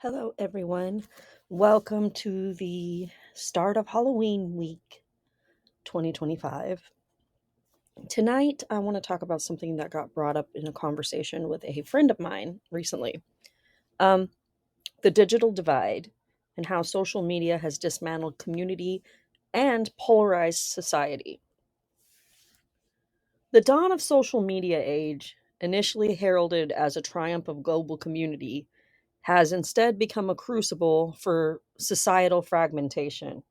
Hello, everyone. Welcome to the start of Halloween week 2025. Tonight, I want to talk about something that got brought up in a conversation with a friend of mine recently, um, the digital divide and how social media has dismantled community and polarized society. The dawn of social media age, initially heralded as a triumph of global community, has instead become a crucible for societal fragmentation.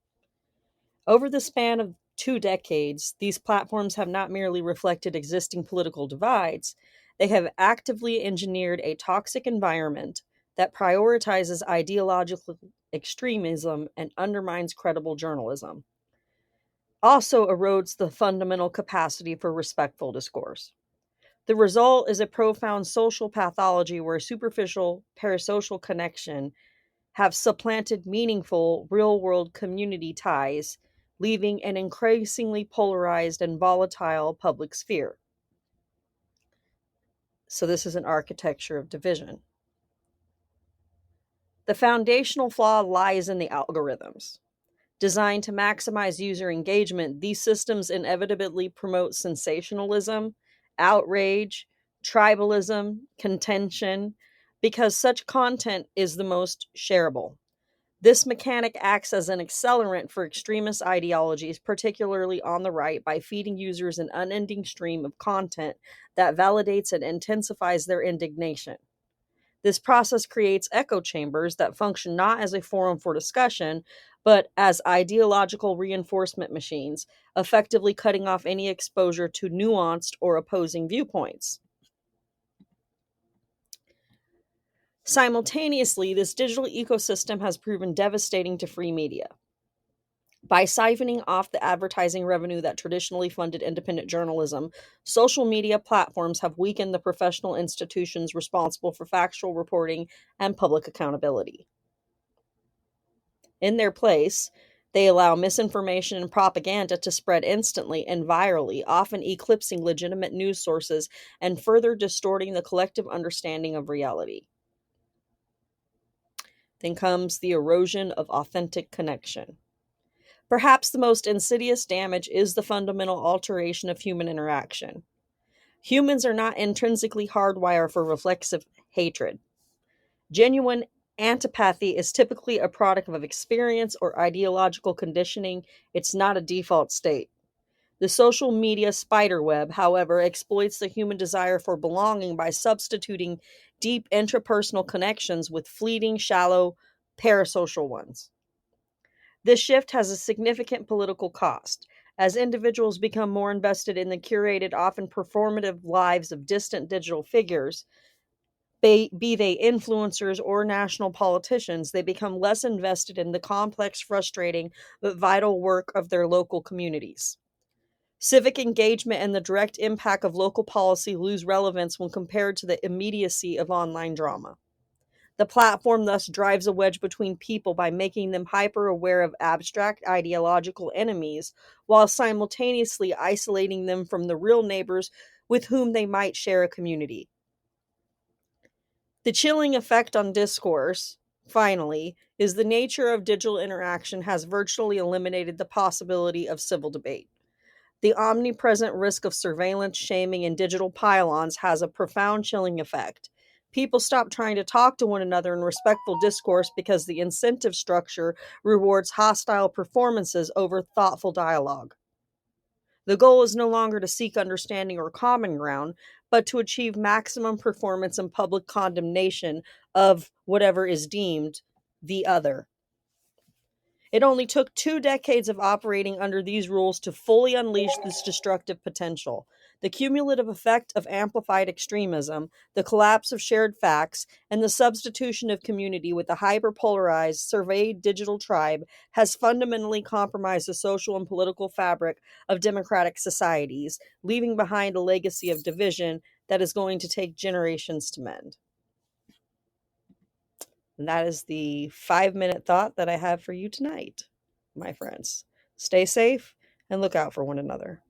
Over the span of 2 decades, these platforms have not merely reflected existing political divides, they have actively engineered a toxic environment that prioritizes ideological extremism and undermines credible journalism. Also erodes the fundamental capacity for respectful discourse. The result is a profound social pathology where superficial parasocial connection have supplanted meaningful real world community ties, leaving an increasingly polarized and volatile public sphere. So, this is an architecture of division. The foundational flaw lies in the algorithms. Designed to maximize user engagement, these systems inevitably promote sensationalism, outrage, tribalism, contention, because such content is the most shareable. This mechanic acts as an accelerant for extremist ideologies, particularly on the right, by feeding users an unending stream of content that validates and intensifies their indignation. This process creates echo chambers that function not as a forum for discussion, but as ideological reinforcement machines, effectively cutting off any exposure to nuanced or opposing viewpoints. Simultaneously, this digital ecosystem has proven devastating to free media. By siphoning off the advertising revenue that traditionally funded independent journalism, social media platforms have weakened the professional institutions responsible for factual reporting and public accountability. In their place, they allow misinformation and propaganda to spread instantly and virally, often eclipsing legitimate news sources and further distorting the collective understanding of reality. Then comes the erosion of authentic connection. Perhaps the most insidious damage is the fundamental alteration of human interaction. Humans are not intrinsically hardwired for reflexive hatred. Genuine antipathy is typically a product of experience or ideological conditioning, it's not a default state. The social media spiderweb, however, exploits the human desire for belonging by substituting deep intrapersonal connections with fleeting, shallow, parasocial ones. This shift has a significant political cost. As individuals become more invested in the curated, often performative lives of distant digital figures, be they influencers or national politicians, they become less invested in the complex, frustrating, but vital work of their local communities. Civic engagement and the direct impact of local policy lose relevance when compared to the immediacy of online drama. The platform thus drives a wedge between people by making them hyper aware of abstract ideological enemies while simultaneously isolating them from the real neighbors with whom they might share a community. The chilling effect on discourse, finally, is the nature of digital interaction has virtually eliminated the possibility of civil debate. The omnipresent risk of surveillance, shaming, and digital pylons has a profound chilling effect. People stop trying to talk to one another in respectful discourse because the incentive structure rewards hostile performances over thoughtful dialogue. The goal is no longer to seek understanding or common ground, but to achieve maximum performance and public condemnation of whatever is deemed the other. It only took 2 decades of operating under these rules to fully unleash this destructive potential. The cumulative effect of amplified extremism, the collapse of shared facts, and the substitution of community with a hyperpolarized, surveyed digital tribe has fundamentally compromised the social and political fabric of democratic societies, leaving behind a legacy of division that is going to take generations to mend. And that is the 5 minute thought that I have for you tonight, my friends. Stay safe and look out for one another.